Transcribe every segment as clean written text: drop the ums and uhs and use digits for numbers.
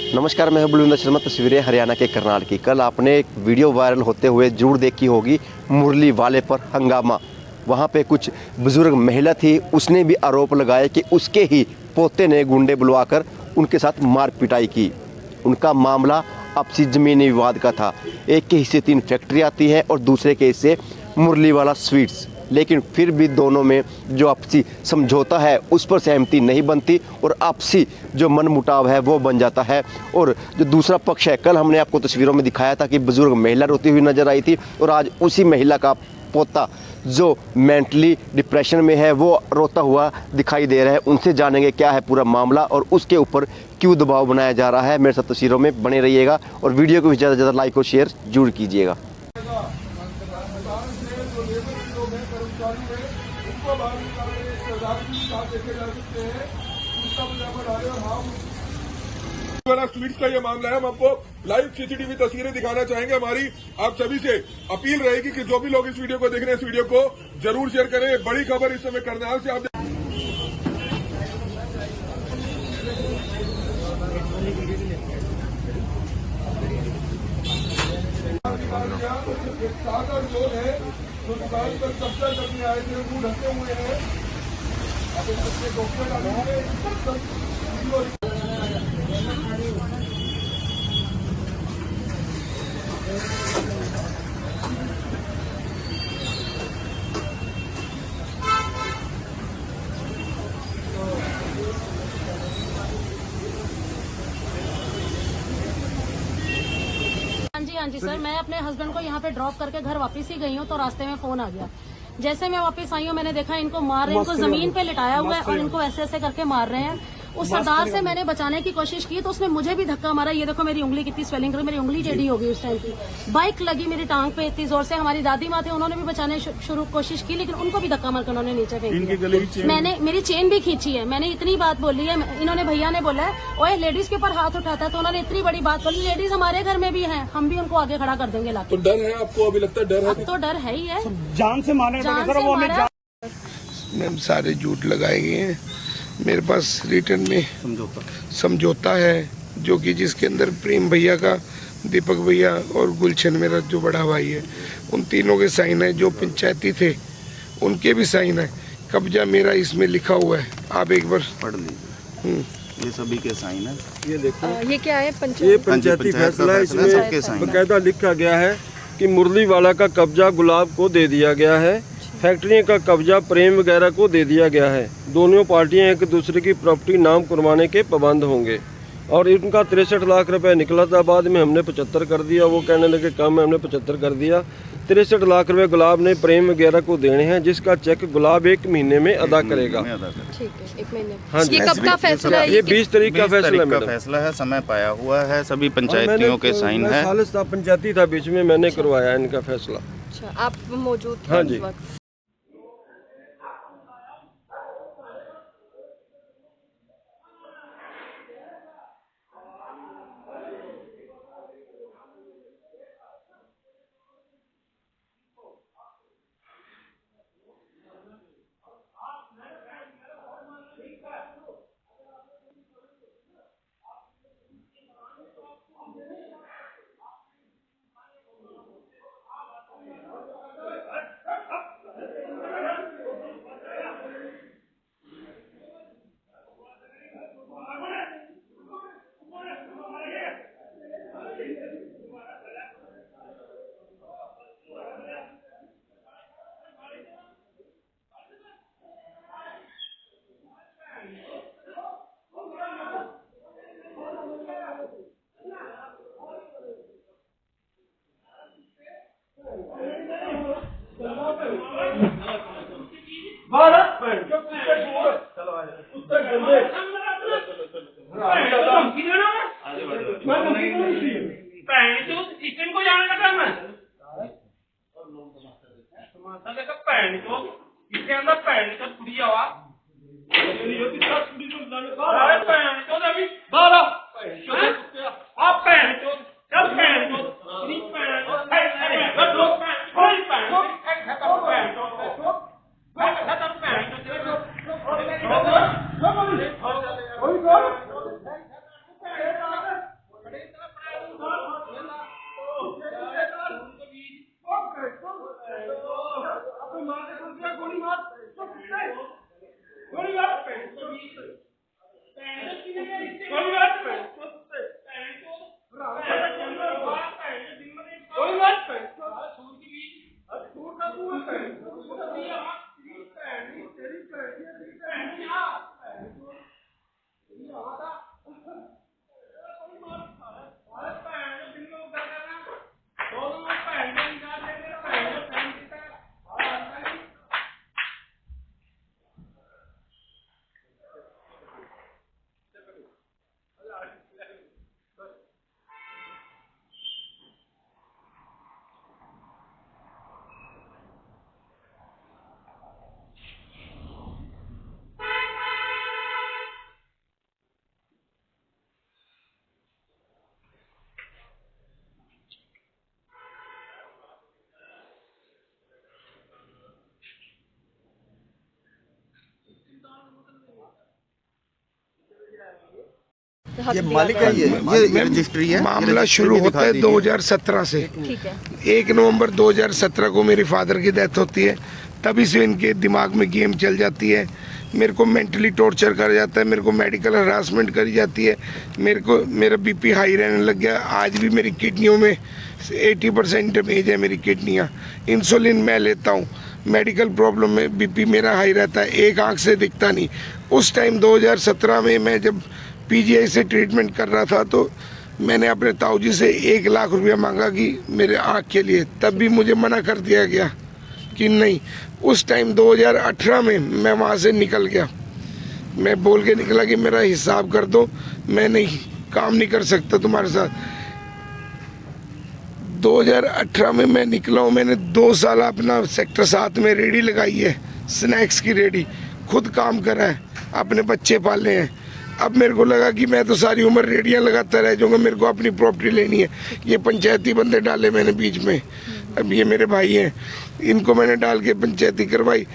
नमस्कार, मैं बलविंदर शर्मा। तस्वीरें हरियाणा के करनाल की। कल आपने एक वीडियो वायरल होते हुए जरूर देखी होगी, मुरली वाले पर हंगामा। वहाँ पे कुछ बुजुर्ग महिला थी, उसने भी आरोप लगाया कि उसके ही पोते ने गुंडे बुलवाकर उनके साथ मार पिटाई की। उनका मामला आपसी ज़मीनी विवाद का था। एक के हिस्से 3 फैक्ट्री आती है और दूसरे के हिस्से मुरली वाला स्वीट्स, लेकिन फिर भी दोनों में जो आपसी समझौता है उस पर सहमति नहीं बनती और आपसी जो मनमुटाव है वो बन जाता है। और जो दूसरा पक्ष है, कल हमने आपको तस्वीरों में दिखाया था कि बुजुर्ग महिला रोती हुई नजर आई थी और आज उसी महिला का पोता जो मेंटली डिप्रेशन में है वो रोता हुआ दिखाई दे रहा है। उनसे जानेंगे क्या है पूरा मामला और उसके ऊपर क्यों दबाव बनाया जा रहा है। मेरे साथ तस्वीरों में बने रहिएगा और वीडियो को ज़्यादा से ज़्यादा लाइक और शेयर जरूर कीजिएगा। स्वीट्स का ये मामला है। हम आपको लाइव सीसीटीवी तस्वीरें दिखाना चाहेंगे। हमारी आप सभी से अपील रहेगी कि जो भी लोग इस वीडियो को देख रहे हैं, इस वीडियो को जरूर शेयर करें। बड़ी खबर इस समय करनाल से आप एक 7-8 लोग हैं जो दुकान पर कब्जा करने आए थे, मुंह ढके हुए हैं। अब इसके डॉक्टर डालेंगे। हाँ जी सर, मैं अपने हस्बैंड को यहाँ पे ड्रॉप करके घर वापस ही गई हूँ तो रास्ते में फोन आ गया। जैसे मैं वापस आई हूँ मैंने देखा इनको मार रहे हैं, इनको जमीन पे लिटाया हुआ है और इनको ऐसे ऐसे करके मार रहे हैं। उस सरदार से मैंने बचाने की कोशिश की तो उसने मुझे भी धक्का मारा। ये देखो मेरी उंगली कितनी स्वेलिंग कर, मेरी उंगली टेढ़ी हो गई उस टाइम की। बाइक लगी मेरी टांग पे इतनी जोर से। हमारी दादी माँ थे, उन्होंने भी बचाने शुरू कोशिश की लेकिन उनको भी धक्का मारकर उन्होंने नीचे फेंक दिया। मैंने मेरी चेन भी खींची है। मैंने इतनी बात बोली है, इन्होंने भैया ने बोला है ओए लेडीज के ऊपर हाथ उठाता है, तो उन्होंने इतनी बड़ी बात बोली। लेडीज हमारे घर में भी है, हम भी उनको आगे खड़ा कर देंगे लाके। तो डर है आपको? अभी लगता है डर है? तो डर है ही है, जान से मारने मैम सारे झूठ लगाए गए हैं। मेरे पास रिटर्न में समझौता है जो कि जिसके अंदर प्रेम भैया का, दीपक भैया और गुलशन मेरा जो बड़ा भाई है, उन तीनों के साइन है। जो पंचायती थे उनके भी साइन है। कब्जा मेरा इसमें लिखा हुआ है, आप एक बार पढ़ लीजिए। ये सभी के साइन है। ये देखो ये क्या है? ये पंचायती फैसला है। इसमें बकायदा लिखा गया है कि मुरली वाला का कब्जा गुलाब को दे दिया गया है, फैक्ट्री का कब्जा प्रेम वगैरह को दे दिया गया है। दोनों पार्टियां एक दूसरे की प्रॉपर्टी नाम करवाने के पाबंद होंगे और इनका 63 लाख रुपए निकला था। बाद में हमने 75 कर दिया। वो कहने लगे कम है, हमने 75 कर दिया। 63 लाख रुपए गुलाब ने प्रेम वगैरह को देने हैं, जिसका चेक गुलाब 1 महीने में अदा करेगा। ठीक है, 1 महीने। हाँ जी। ये कब का फैसला है? ये 20 तारीख का फैसला है। समय पाया हुआ है, सभी पंचायतियों के साइन है। पंचायती था बीच में, मैंने करवाया इनका फैसला। अच्छा, आप मौजूद थे? हाँ जी। किचन को जाने लगा मैं माता देखा पैन को इसके अंदर पैन का कुड़ी आवा ये कितना कुड़ी तो अरे पैन को अभी बाला आप पैन को सब पैन को नहीं पैन को अरे बस लोग पैन कोई पैन को पैन को मैं खत्म पैन को ये मालिक है ये रजिस्ट्री है। मामला रजिस्ट्री शुरू भी होता दिखा है दीजिए। 2017 से। ठीक है। 1 नवंबर 2017 को मेरे फादर की डेथ होती है। तभी से इनके दिमाग में गेम चल जाती है। मेरे को मेंटली टॉर्चर करा जाता है, मेरे को मेडिकल हरासमेंट करी जाती है, मेरा बीपी हाई रहने लग गया। आज भी मेरी किडनियों में 80% डैमेज है। मेरी किडनियाँ, इंसुलिन मैं लेता हूँ, मेडिकल प्रॉब्लम में बीपी मेरा हाई रहता है, एक आँख से दिखता नहीं। उस टाइम 2017 में मैं जब पीजीआई से ट्रीटमेंट कर रहा था तो मैंने अपने ताऊजी से 1 लाख रुपया मांगा कि मेरे आँख के लिए, तब भी मुझे मना कर दिया गया कि नहीं। उस टाइम 2018 में मैं वहाँ से निकल गया। मैं बोल के निकला कि मेरा हिसाब कर दो, मैं नहीं काम नहीं कर सकता तुम्हारे साथ। 2018 में मैं निकला हूँ। मैंने 2 साल अपना सेक्टर 7 में रेडी लगाई है, स्नैक्स की रेडी, खुद काम करा है, अपने बच्चे पाले हैं। अब मेरे को लगा कि मैं तो सारी उम्र रेडियाँ लगाता रह जाऊँगा, मेरे को अपनी प्रॉपर्टी लेनी है। ये पंचायती बंदे डाले मैंने बीच में। अब ये मेरे भाई हैं, इनको मैंने डाल के पंचायती करवाई।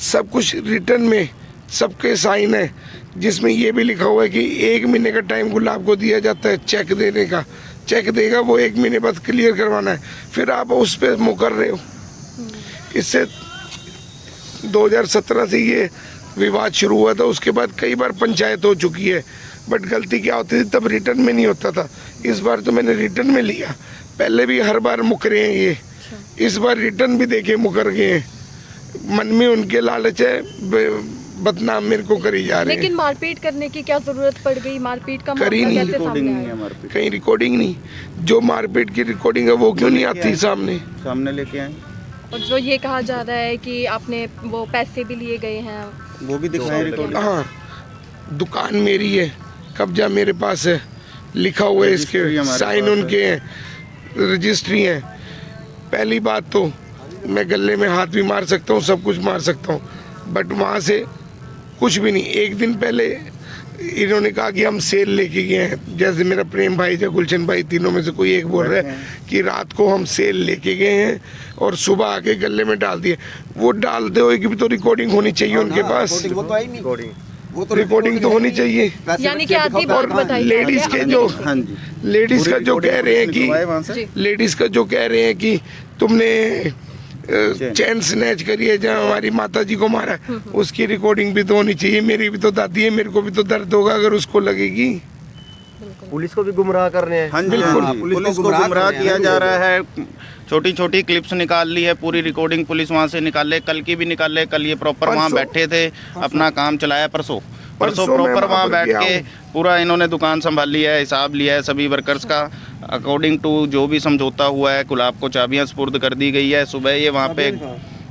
सब कुछ रिटर्न में सबके साइन है, जिसमें ये भी लिखा हुआ है कि 1 महीने का टाइम गुलाब को दिया जाता है चेक देने का। चेक देगा वो 1 महीने बाद क्लियर करवाना है, फिर आप उस पर मुकर रहे हो। इससे 2017 से ये विवाद शुरू हुआ था। उसके बाद कई बार पंचायत हो चुकी है, बट गलती क्या होती थी तब रिटर्न में नहीं होता था। इस बार तो मैंने रिटर्न में लिया, पहले भी हर बार मुकरे हैं ये, इस बार रिटर्न भी देके मुकर गए हैं। मन में उनके लालच है, बदनाम मेरे को करी जा रहे हैं। लेकिन मारपीट करने की क्या जरूरत पड़ गई? मारपीट का करी मामला नहीं, कैसे सामने आया? कहीं रिकॉर्डिंग नहीं। जो मारपीट की रिकॉर्डिंग है वो क्यों नहीं आती सामने? सामने लेके आए, और जो ये कहा जा रहा है कि आपने वो पैसे भी लिए गए हैं, वो भी दिखाएं रिकॉर्डिंग। हाँ, दुकान मेरी है, कब्जा मेरे पास है, लिखा हुआ है, रजिस्ट्री इसके हमारे साइन पास उनके हैं, रजिस्ट्री है। पहली बात तो मैं गले में हाथ भी मार सकता हूँ, सब कुछ मार सकता हूँ, बट वहाँ से कुछ भी नहीं। 1 दिन पहले इन्होंने कहा कि हम सेल लेके गए हैं, जैसे मेरा प्रेम भाई या गुलशन भाई, तीनों में से कोई एक बोल रहा है कि रात को हम सेल लेके गए हैं और सुबह आके गले में डाल दिए। वो डालते हुए की भी तो रिकॉर्डिंग होनी चाहिए उनके पास, रिकॉर्डिंग तो होनी चाहिए। यानी कि आधी बात बताई। लेडीज के जो हाँ जी, लेडीज का जो कह रहे हैं वहाँ से। कि लेडीज का जो कह रहे हैं कि तुमने चैन स्नैच करी है, जहाँ हमारी माता जी को मारा, उसकी रिकॉर्डिंग भी तो होनी चाहिए। मेरी भी तो दादी है, मेरे को भी तो दर्द होगा अगर उसको लगेगी। पुलिस को भी गुमराह कर रहे हैं। हाँ जी, हाँ जी, पुलिस को गुमराह किया जा रहा है। छोटी छोटी क्लिप्स निकाल ली है, पूरी रिकॉर्डिंग पुलिस वहाँ से निकाल ले, कल की भी निकाल ले। कल ये प्रॉपर वहाँ बैठे थे, अपना काम चलाया। परसों प्रॉपर वहाँ बैठ के पूरा इन्होंने दुकान संभाल लिया है, हिसाब लिया है सभी वर्कर्स का। अकॉर्डिंग टू जो भी समझौता हुआ है, गुलाब को चाबियाँ सुपुर्द कर दी गई है। सुबह ये वहाँ पे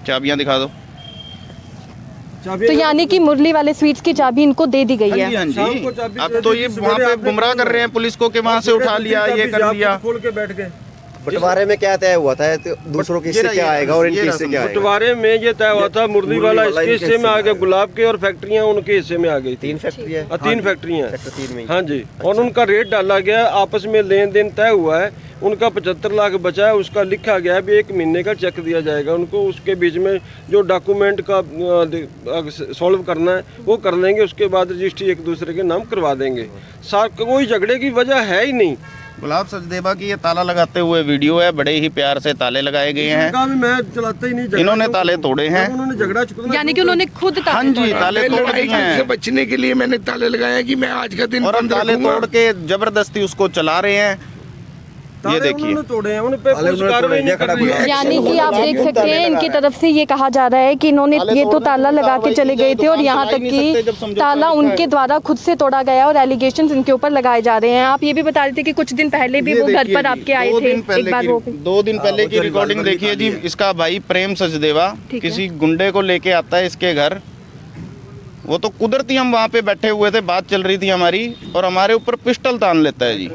चाबियाँ दिखा दो। तो यानी कि मुरली वाले स्वीट्स की चाबी इनको दे दी गई हाँ है। जी, हाँ जी। अब तो ये वहाँ पे गुमराह कर रहे हैं पुलिस को कि वहाँ से उठा लिया, ये कर दिया। खोल के बैठ गए। बंटवारे में क्या तय हुआ था? तो दूसरों की हिस्से क्या आएगा और इनके हिस्से क्या आएगा? बंटवारे में ये तय हुआ था, मुरली वाला इसके हिस्से में आ गया, गुलाब के और फैक्ट्रियां उनके हिस्से में आ गई। 3 फैक्ट्री है। 3 फैक्ट्रियां सेक्टर 3 में। हाँ जी, और उनका रेट डाला गया, आपस में लेन देन तय हुआ है। उनका 75 लाख बचा है, उसका लिखा गया है भी 1 महीने का चेक दिया जाएगा उनको। उसके बीच में जो डॉक्यूमेंट का सॉल्व करना है वो कर लेंगे, उसके बाद रजिस्ट्री एक दूसरे के नाम करवा देंगे। कोई झगड़े की वजह है ही नहीं। गुलाब सचदेवा की ये ताला लगाते हुए वीडियो है, बड़े ही प्यार से ताले लगाए गए हैं। मैं चलाता ही नहीं, इन्होंने ताले तोड़े हैं। उन्होंने झगड़ा, यानी कि उन्होंने खुद हाँ जी, ताले तोड़ दिए से हैं बचने के लिए मैंने ताले लगाए कि मैं आज का दिन और बंद ताले रखूंगा। तोड़ के जबरदस्ती उसको चला रहे हैं। ये देखिए, उन्होंने तोड़े हैं, उन पे पुलिस कार्रवाई नहीं कर रही है। यानी कि आप देख सकते हैं इनकी तरफ से ये कहा जा रहा है कि इन्होंने ये तो ताला लगा के चले गए थे और यहाँ तक कि ताला उनके द्वारा खुद से तोड़ा गया और एलिगेशंस इनके ऊपर लगाए जा रहे हैं। आप ये भी बता रहे थे कि कुछ दिन पहले भी वो घर पर आपके आए थे, एक बार वो भी। 2 दिन पहले की रिकॉर्डिंग देखिए जी। इसका भाई प्रेम सचदेवा किसी गुंडे को लेके आता है इसके घर। वो तो कुदरती हम वहाँ पे बैठे हुए थे, बात चल रही थी हमारी, और हमारे ऊपर पिस्टल तान लेता है जी।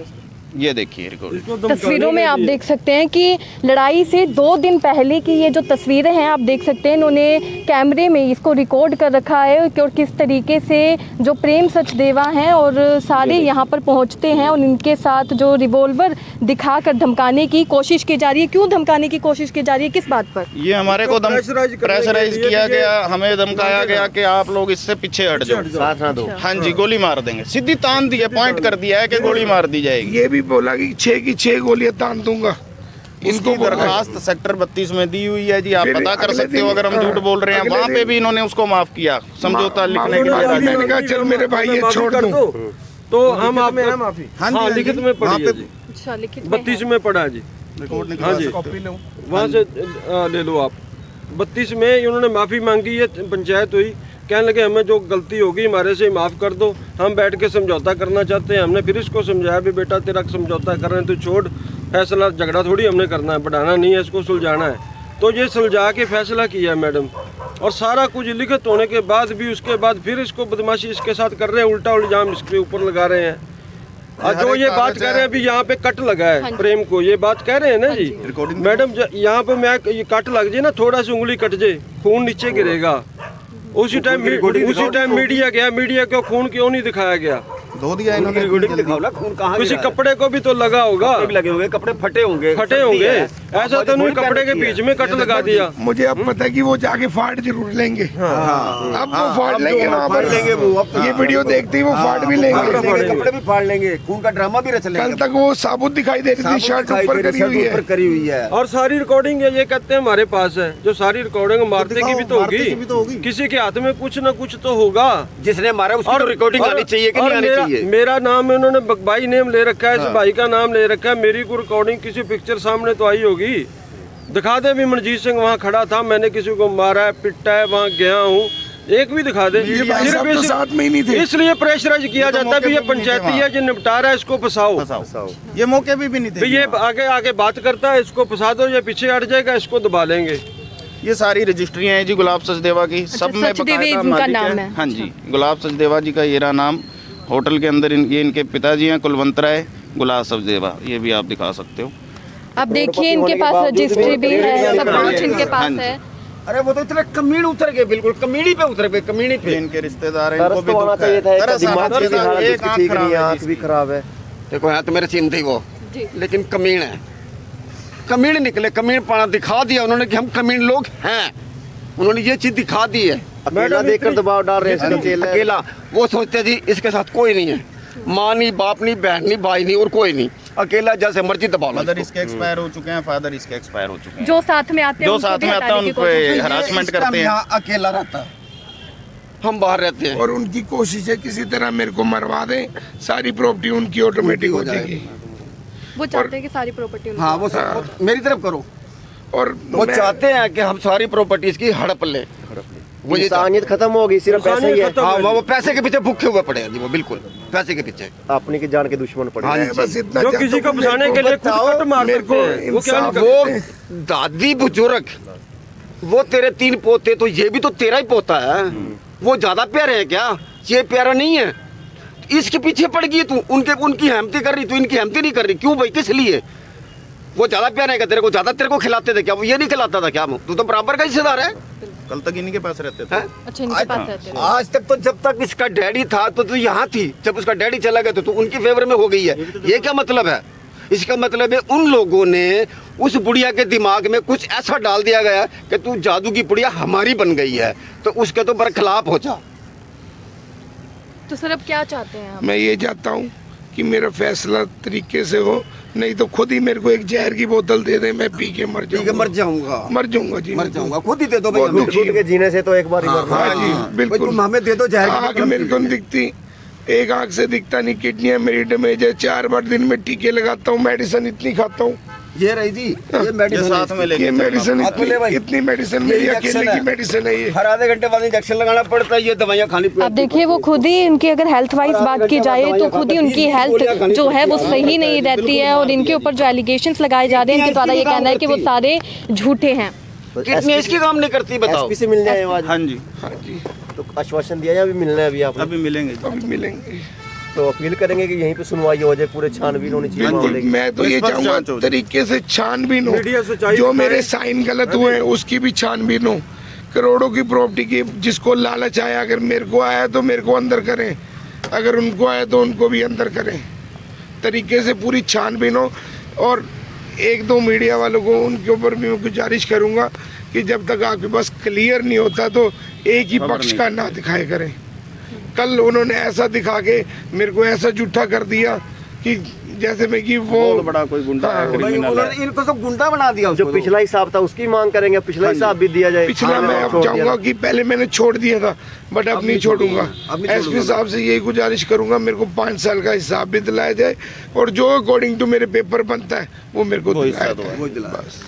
ये देखिए रिकॉर्डिंग। तस्वीरों में आप देख सकते हैं कि लड़ाई से 2 दिन पहले की ये जो तस्वीरें हैं आप देख सकते हैं, इन्होंने कैमरे में इसको रिकॉर्ड कर रखा है कि और किस तरीके से जो प्रेम सचदेवा हैं और सारे यहाँ पर पहुँचते हैं और इनके साथ जो रिवॉल्वर दिखाकर धमकाने की कोशिश की जा रही है। क्यों धमकाने की कोशिश की जा रही है, किस बात पर? ये हमारे को प्रेशराइज किया गया, हमें धमकाया गया कि आप लोग इससे पीछे हट जाओ, साथ ना दो। हाँ जी, गोली मार देंगे, सीधी तान दी है, पॉइंट कर दिया है कि गोली मार दी जाएगी। ये भी बोला कि 6 की 6 गोलियां तान दूंगा। इनको दरखास्त सेक्टर 32 में दी हुई है जी, आप पता कर सकते हो अगर हम झूठ बोल रहे हैं। वहाँ पे भी इन्होंने उसको माफ किया, समझौता लिखने के बाद। मैंने कहा चल मेरे भाई ये छोड़ दो, तो हम आप माफी हाँ लिखित में पढ़ी है जी, 32 में पढ़ा है जी। हाँ जी, वहाँ से ले लो आप। 32 में इन्होंने माफ़ी मांगी है, पंचायत हुई, कहने लगे हमें जो गलती होगी हमारे से माफ़ कर दो, हम बैठ के समझौता करना चाहते हैं। हमने फिर इसको समझाया भी बेटा तेरा समझौता कर रहे हैं तो छोड़, फैसला झगड़ा थोड़ी हमने करना है, बढ़ाना नहीं है, इसको सुलझाना है। तो ये सुलझा के फैसला किया है मैडम, और सारा कुछ लिखित होने के बाद भी उसके बाद फिर इसको बदमाशी इसके साथ कर रहे हैं, उल्टा इल्जाम इसके ऊपर लगा रहे हैं। और जो ये बात कह रहे हैं अभी यहाँ पे कट लगा है प्रेम को, ये बात कह रहे हैं ना जी मैडम, यहाँ पे मैं ये कट लग जाए ना, थोड़ा सी उंगली कट जाए, खून नीचे गिरेगा। उसी टाइम मीडिया गया, मीडिया को खून क्यों नहीं दिखाया गया? धो दिया इन्होंने, दिखाओ ना खून कहाँ किसी कपड़े को भी तो लगा होगा, लगे होंगे, कपड़े फटे होंगे, ऐसा तो नहीं कपड़े के बीच में कट लगा दिया। मुझे अब पता है कि वो जाके फाड़ जरूर लेंगे। अब वो फाड़ लेंगे, वहाँ पर लेंगे वो, ये वीडियो देखते ही वो फाड़ भी लेंगे, कपड़े भी फाड़ लेंगे, खून का ड्रामा भी रच लेंगे। कल तक वो साबुत दिखाई दे रही थी, शर्ट ऊपर करी हुई है। और सारी रिकॉर्डिंग ये कहते हैं हमारे पास है, जो सारी रिकॉर्डिंग मारते की भी तो होगी, किसी के हाथ में कुछ न कुछ तो होगा। जिसने मारा उसकी रिकॉर्डिंग आनी चाहिए कि नहीं आनी चाहिए? मेरा नाम उन्होंने भाई नेम ले रखा है, इस भाई का नाम ले रखा है, मेरी को रिकॉर्डिंग किसी पिक्चर सामने तो आई होगी। दिखा दे भी मनजीत सिंह वहाँ खड़ा था, मैंने किसी को मारा है, पिटा है, वहाँ गया हूँ, एक भी दिखा दे। तो साथ में ही नहीं थे, इसलिए प्रेशराइज किया जाता है, ये पंचायती है जो निपटा रहा है, इसको फंसाओ। ये मौके भी नहीं थे, ये आगे आगे बात करता है, इसको फंसा दो, ये पीछे हट जाएगा, इसको दबा लेंगे। ये सारी रजिस्ट्रियाँ हैं जी गुलाब सचदेवा की, सब में इनका नाम है। हाँ जी, गुलाब सचदेवा जी का ये रहा नाम। होटल के अंदर ये इनके पिताजी हैं, कुलवंत राय गुलाब सचदेवा, ये भी आप दिखा सकते हो। आप देखिए इनके पास रजिस्ट्री भी है, सब कुछ इनके पास है। अरे वो तो इतने कमीण उतर गए, बिल्कुल कमीनी पे उतर गए, कमीनी पे। इनके रिश्तेदार हैं, इनको भी होना दुख है। चाहिए था, तरस दिमाग की हालत एक आंख ठीक नहीं है, खराब आंख भी खराब है। देखो है तो मेरे चिंता वो, लेकिन कमीण है, कमीण निकले, कमीण पाना दिखा दिया उन्होंने कि हम कमीण लोग हैं, उन्होंने ये चीज दिखा दी है। अकेला देखकर दबाव डाल रहे हैं, अकेला वो सोचते जी इसके साथ कोई नहीं है, माँ नहीं, बाप नहीं, बहन नहीं, भाई नहीं, और कोई नहीं, अकेला जैसे मर्जी दबा लो। मदर इसके एक्सपायर हो चुके हैं, फादर इसके एक्सपायर हो चुके हैं, जो साथ में आते हैं, जो साथ में आता है उनको हरासमेंट करते हैं। यहाँ अकेला रहता है, हम बाहर रहते हैं, और उनकी कोशिश है किसी तरह मेरे को मरवा दें, सारी प्रॉपर्टी उनकी ऑटोमेटिक हो जाएगी। वो चाहते हैं कि सारी प्रॉपर्टी हाँ वो मेरी तरफ करो, और वो चाहते हैं कि हम सारी प्रॉपर्टीज की हड़प ले। वो इंसानियत खत्म होगी, सिर्फ पैसे ही है। हाँ वो पैसे के पीछे भूखे हुए पड़े हैं जी, वो बिल्कुल पैसे के पीछे अपनी की जान के दुश्मन पड़े हैं। बस इतना जो किसी को फंसाने के लिए कट मार सकते हैं, वो क्या नहीं वो करते। दादी बुजुर्ग, वो तेरे 3 पोते, तो ये भी तो तेरा ही पोता है, वो ज्यादा प्यारे है क्या? ये प्यारा नहीं है, इसके पीछे पड़ गई तू, उनकी हेमती कर रही, तू इनकी हेमती नहीं कर रही, क्यों भाई, किस लिए? वो ज्यादा प्यारे है तेरे को, ज्यादा तेरे को खिलाते थे क्या? वो ये नहीं खिलाता था क्या? तू तो बराबर का हिस्सेदार है। कल तक इन्हीं के पास रहते थे। अच्छा इनके पास रहते हैं। आज तक तो जब तक इसका डैडी था तो तू यहाँ थी, जब उसका डैडी चला गया तो तू उनकी फेवर में हो गई है। ये क्या मतलब है? इसका मतलब है उन लोगों ने उस बुढ़िया के दिमाग में कुछ ऐसा डाल दिया गया कि तू जादू की बुढ़िया हमारी बन गई है, तो उसके तो बरखिलाफ हो जा। तो सर अब क्या चाहते हैं आप? मैं ये चाहता हूँ कि मेरा फैसला तरीके से हो, नहीं तो खुद ही मेरे को एक जहर की बोतल दे दे, मैं पी के मर जाऊंगा जी, मर जाऊंगा, खुद ही दे दो भाई। बहुत छूट के जीने से तो एक बार ही मरना। हाँ जी बिल्कुल, तुम हमें दे दो जहर। आँख मेरे को नहीं दिखती, एक आँख से दिखता नहीं, किडनियाँ मेरी डैमेज है, 4 बार दिन में टीके लगाता हूँ, मेडिसिन इतनी खाता हूँ। ये रही जी, ये मेडिसिन साथ में लेके ये मेडिसिन चलना। इतनी मेडिसिन मेरी अकेले की मेडिसिन है ये। हर आधे घंटे बाद इंजेक्शन लगाना पड़ता है, ये दवाइयाँ खानी पड़ती। अब देखिए वो खुद ही इनकी अगर हेल्थ वाइज बात की जाए तो खुद ही उनकी हेल्थ जो है वो सही नहीं रहती है, और इनके ऊपर जो एलिगेशंस लगाए जा रहे हैं इनके द्वारा ये कहना है कि वो सारे झूठे हैं। किडनी इसकी काम नहीं करती, बताओ। एसपी से मिलने आए आज? हाँ जी, हाँ जी, तो आश्वासन दिया है, अभी मिलना है? अभी आप अभी मिलेंगे। अभी मिलेंगे। तो अपील करेंगे कि यहीं पे सुनवाई हो जाए, पूरे छानबीन होनी चाहिए मामले बिल्कुल, की। मैं तो ये चाहूंगा तरीके से छानबीन हो, मीडिया से चाहिए जो कि मेरे भाई- साइन गलत हुए हैं उसकी भी छानबीन हो, करोड़ों की प्रॉपर्टी की जिसको लालच आया, अगर मेरे को आया तो मेरे को अंदर करें, अगर उनको आया तो उनको भी अंदर करें, तरीके से पूरी छानबीन हो। और एक दो मीडिया वालों को उनके ऊपर भी मैं गुजारिश करूंगा कि जब तक आपके पास क्लियर नहीं होता तो एक ही पक्ष का ना दिखाए करें। कल उन्होंने ऐसा दिखा के मेरे को ऐसा झूठा कर दिया कि जैसे मैं कि वो बहुत बड़ा कोई गुंडा है, हाँ, भाई क्रिमिनल है। उन्होंने इनको तो गुंडा बना दिया जो उसको तो। पिछला हिसाब था उसकी मांग करेंगे, पिछला हिसाब भी दिया जाए। पिछला हाँ, मैं छोड़ अब दिया चाहूंगा था। कि पहले मैंने छोड़ दिया था बट अब नहीं छोड़ूंगा। अब नहीं एसपी छोड़ूंगा। साहब से यही गुजारिश करूंगा मेरे को 5 साल का हिसाब भी दिलाया जाए और जो अकॉर्डिंग टू मेरे पेपर बनता है वो मेरे को दिलाया जाए। वो दिलाया। बस।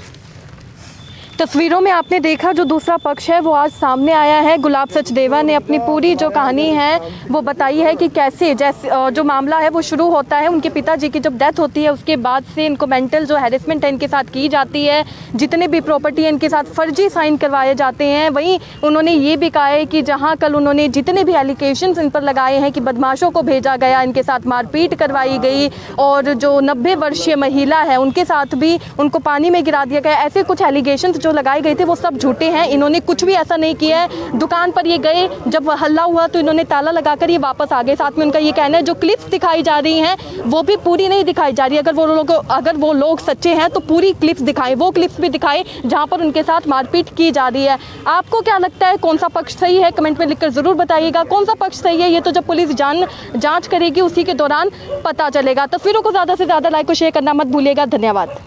तस्वीरों में आपने देखा जो दूसरा पक्ष है वो आज सामने आया है। गुलाब सचदेवा ने अपनी पूरी जो कहानी है वो बताई है कि कैसे जैसे जो मामला है वो शुरू होता है, उनके पिताजी की जब डेथ होती है उसके बाद से इनको मेंटल जो हैरेसमेंट है इनके साथ की जाती है, जितने भी प्रॉपर्टी है इनके साथ फर्जी साइन करवाए जाते हैं। वहीं उन्होंने ये भी कहा है कि जहाँ कल उन्होंने जितने भी एलिगेशंस इन पर लगाए हैं कि बदमाशों को भेजा गया, इनके साथ मारपीट करवाई गई और जो 90 वर्षीय महिला है उनके साथ भी उनको पानी में गिरा दिया गया, ऐसे कुछ एलिगेशंस जो लगाए गए थे वो सब झूठे हैं। इन्होंने कुछ भी ऐसा नहीं किया है। दुकान पर ये गए, जब हल्ला हुआ तो इन्होंने ताला लगाकर ये वापस आ गए। साथ में उनका ये कहना है जो क्लिप्स दिखाई जा रही हैं वो भी पूरी नहीं दिखाई जा रही। अगर वो लोग सच्चे हैं तो पूरी क्लिप्स दिखाएं, वो क्लिप्स भी दिखाएं जहां पर उनके साथ मारपीट की जा रही है। आपको क्या लगता है कौन सा पक्ष सही है? कमेंट में लिखकर जरूर बताइएगा कौन सा पक्ष सही है। ये तो जब पुलिस जांच करेगी उसी के दौरान पता चलेगा। तस्वीरों को ज्यादा से ज्यादा लाइक और शेयर करना मत भूलिएगा। धन्यवाद।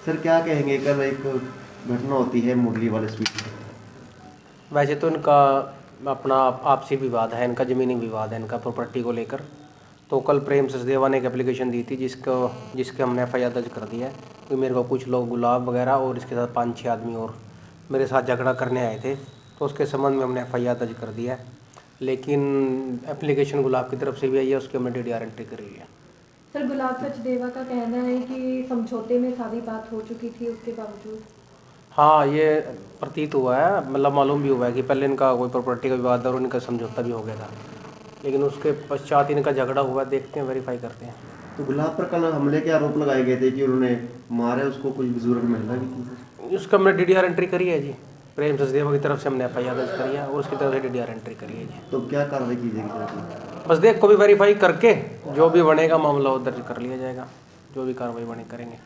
सर क्या कहेंगे, कल एक घटना होती है मुरली वाले स्पीड में? वैसे तो इनका अपना आपसी विवाद है, इनका ज़मीनी विवाद है, इनका प्रॉपर्टी को लेकर। तो कल प्रेम सचदेवा ने एक एप्लीकेशन दी थी जिसके हमने FIR दर्ज कर दिया है कि मेरे को कुछ लोग गुलाब वगैरह और इसके साथ 5-6 आदमी और मेरे साथ झगड़ा करने आए थे, तो उसके संबंध में हमने FIR दर्ज कर दिया है। लेकिन एप्लीकेशन गुलाब की तरफ से भी आई है, उसकी हमने DDR एंट्री करी है। सर गुलाब सचदेवा का कहना है कि समझौते में सारी बात हो चुकी थी, उसके बावजूद। हाँ, ये प्रतीत हुआ है, मतलब मालूम भी हुआ है कि पहले इनका कोई प्रॉपर्टी का विवाद और इनका समझौता भी हो गया था, लेकिन उसके पश्चात इनका झगड़ा हुआ। देखते हैं, वेरीफाई करते हैं। तो गुलाब पर कल हमले के आरोप लगाए गए थे कि उन्होंने मारा उसको, कुछ बुजुर्ग महिला भी थी। उसका हमने DDR एंट्री करी है जी, प्रेम सचदेवा की तरफ से हमने FIR दर्ज करी है और उसकी तरफ से DDR एंट्री करी है जी। तो क्या कार्रवाई की जाएगी? बस देख को भी वेरीफाई करके जो भी बनेगा मामला वो दर्ज कर लिया जाएगा, जो भी कार्रवाई बने करेंगे।